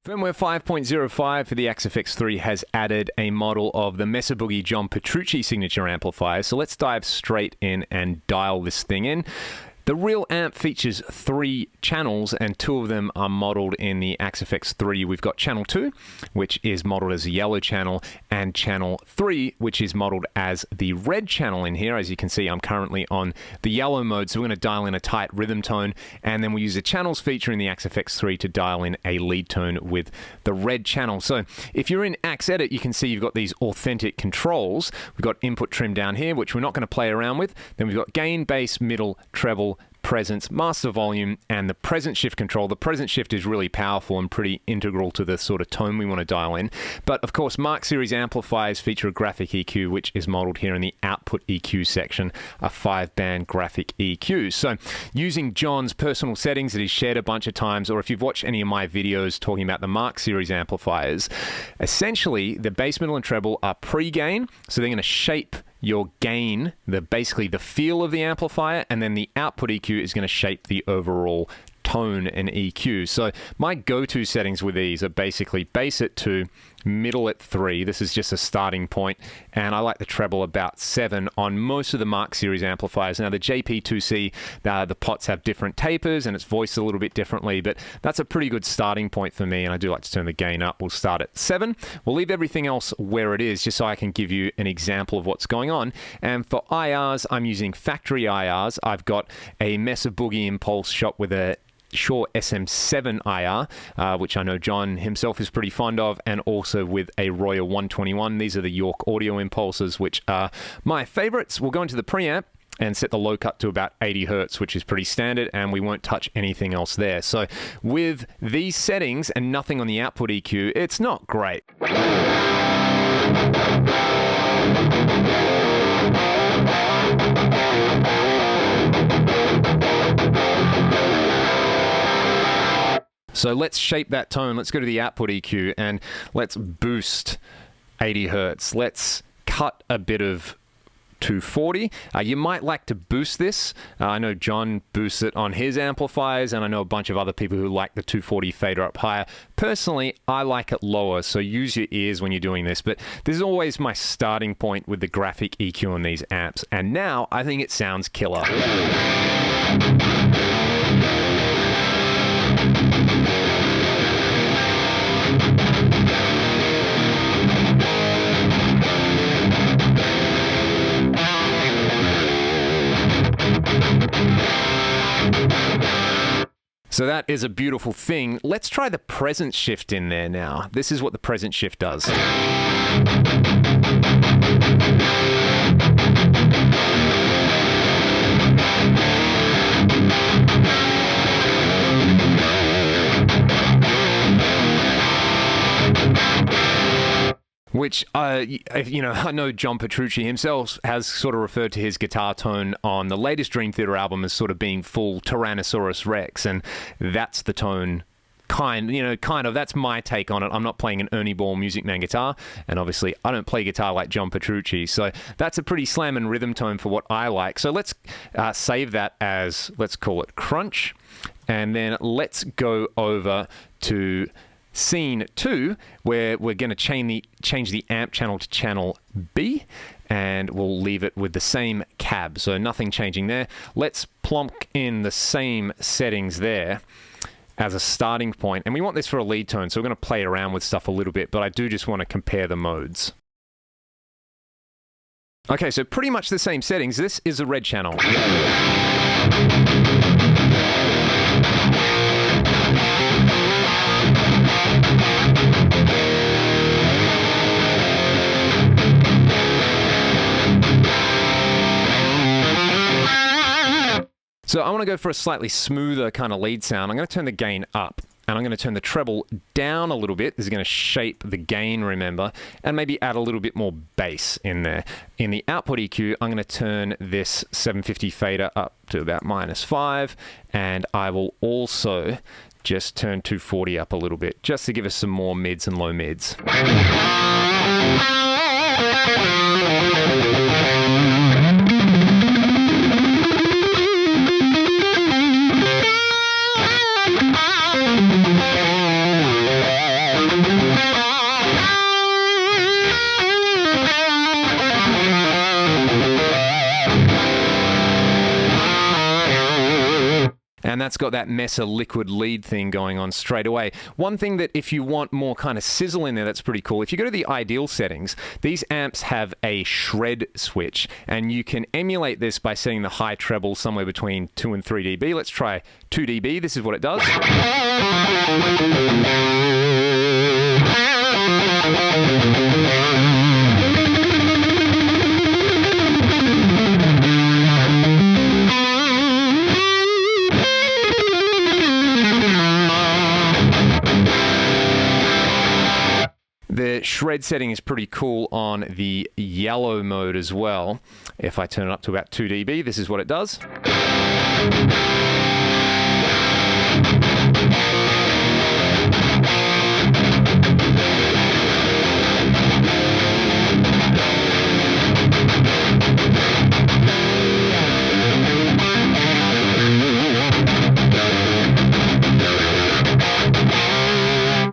Firmware 5.05 for the Axe-FX3 has added a model of the Mesa Boogie John Petrucci signature amplifier. So let's dive straight in and dial this thing in. The real amp features 3 channels, and 2 of them are modeled in the Axe-FX3. We've got channel 2, which is modeled as a yellow channel, and channel 3, which is modeled as the red channel in here. As you can see, I'm currently on the yellow mode, so we're going to dial in a tight rhythm tone, and then we use the channels feature in the Axe-FX3 to dial in a lead tone with the red channel. So if you're in Axe Edit, you can see you've got these authentic controls. We've got input trim down here, which we're not going to play around with. Then we've got gain, bass, middle, treble, presence, master volume, and the presence shift control. The presence shift is really powerful and pretty integral to the sort of tone we want to dial in. But of course, Mark Series amplifiers feature a graphic EQ, which is modeled here in the output EQ section, a 5-band graphic EQ. So using John's personal settings that he's shared a bunch of times, or if you've watched any of my videos talking about the Mark Series amplifiers, essentially the bass, middle, and treble are pre-gain, so they're going to shape your gain, basically the feel of the amplifier, and then the output EQ is going to shape the overall tone and EQ. So my go-to settings with these are basically bass at 2, middle at 3. This is just a starting point, and I like the treble about 7 on most of the Mark Series amplifiers. Now the JP IIC, the pots have different tapers and it's voiced a little bit differently, but that's a pretty good starting point for me, and I do like to turn the gain up. We'll start at 7. We'll leave everything else where it is just so I can give you an example of what's going on. And for IRs, I'm using factory IRs. I've got a Mesa Boogie Impulse shot with a Shure SM7 IR, which I know John himself is pretty fond of, and also with a Royal 121. These are the York Audio Impulses, which are my favorites. We'll go into the preamp and set the low cut to about 80 Hertz, which is pretty standard, and we won't touch anything else there. So with these settings and nothing on the output EQ, it's not great. So let's shape that tone. Let's go to the output EQ and let's boost 80 Hertz. Let's cut a bit of 240. You might like to boost this. I know John boosts it on his amplifiers, and I know a bunch of other people who like the 240 fader up higher. Personally, I like it lower, so use your ears when you're doing this. But this is always my starting point with the graphic EQ on these amps. And now I think it sounds killer. So that is a beautiful thing. Let's try the presence shift in there now. This is what the presence shift does. Which, you know, I know John Petrucci himself has sort of referred to his guitar tone on the latest Dream Theater album as sort of being full Tyrannosaurus Rex, and that's the tone, kind of, that's my take on it. I'm not playing an Ernie Ball Music Man guitar, and obviously I don't play guitar like John Petrucci, so that's a pretty slam and rhythm tone for what I like. So let's save that as, let's call it Crunch, and then let's go over to Scene 2, where we're going to change the amp channel to channel B, and we'll leave it with the same cab, so nothing changing there. Let's plonk in the same settings there as a starting point, and we want this for a lead tone, so we're going to play around with stuff a little bit, but I do just want to compare the modes. Okay, so pretty much the same settings. This is a red channel. So I want to go for a slightly smoother kind of lead sound. I'm going to turn the gain up, and I'm going to turn the treble down a little bit. This is going to shape the gain, remember, and maybe add a little bit more bass in there. In the output EQ, I'm going to turn this 750 fader up to about -5, and I will also just turn 240 up a little bit, just to give us some more mids and low mids. And that's got that Mesa liquid lead thing going on straight away. One thing that if you want more kind of sizzle in there, that's pretty cool. If you go to the ideal settings, these amps have a shred switch, and you can emulate this by setting the high treble somewhere between 2 and 3 dB. Let's try 2 dB. This is what it does. The shred setting is pretty cool on the yellow mode as well. If I turn it up to about 2 dB, this is what it does.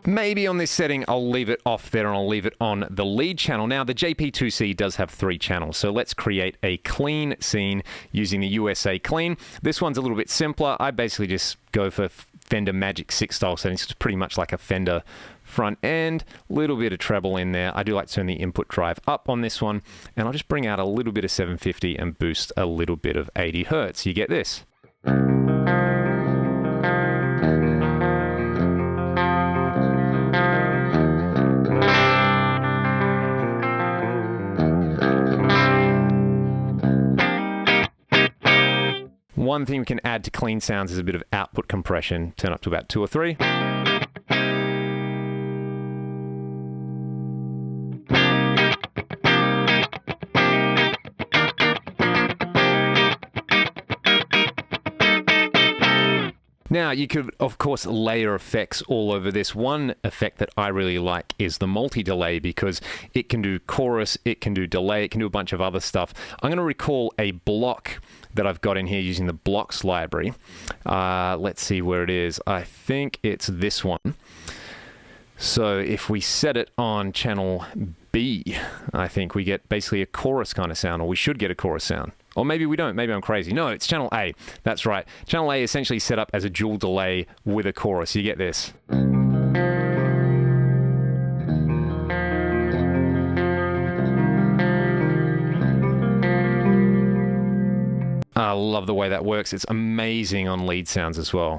Maybe on this setting, I'll leave it off there and I'll leave it on the lead channel. Now, the JP IIC does have 3 channels, so let's create a clean scene using the USA clean. This one's a little bit simpler. I basically just go for Fender Magic 6 style settings. It's pretty much like a Fender front end, little bit of treble in there. I do like to turn the input drive up on this one, and I'll just bring out a little bit of 750 and boost a little bit of 80 Hertz. You get this. One thing we can add to clean sounds is a bit of output compression. Turn up to about 2 or 3. Now, you could, of course, layer effects all over this. One effect that I really like is the multi-delay, because it can do chorus, it can do delay, it can do a bunch of other stuff. I'm going to recall a block that I've got in here using the blocks library. Let's see where it is. I think it's this one. So if we set it on channel B, I think we get basically a chorus kind of sound, or we should get a chorus sound. Or maybe we don't. Maybe I'm crazy. No, it's channel A. That's right. Channel A is essentially set up as a dual delay with a chorus. You get this. I love the way that works. It's amazing on lead sounds as well.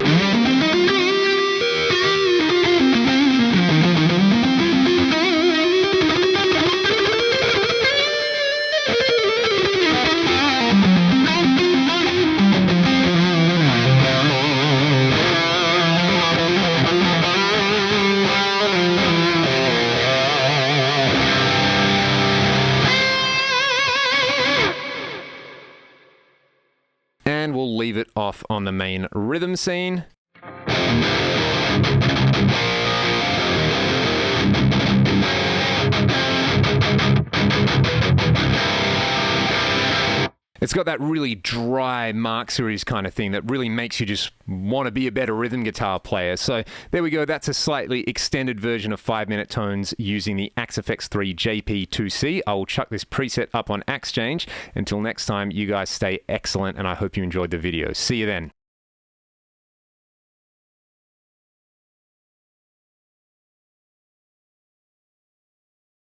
And we'll leave it off on the main rhythm scene. It's got that really dry Mark series kind of thing that really makes you just want to be a better rhythm guitar player. So there we go. That's a slightly extended version of 5-minute tones using the Axe FX3 JP IIC. I will chuck this preset up on Axchange. Until next time, you guys stay excellent, and I hope you enjoyed the video. See you then.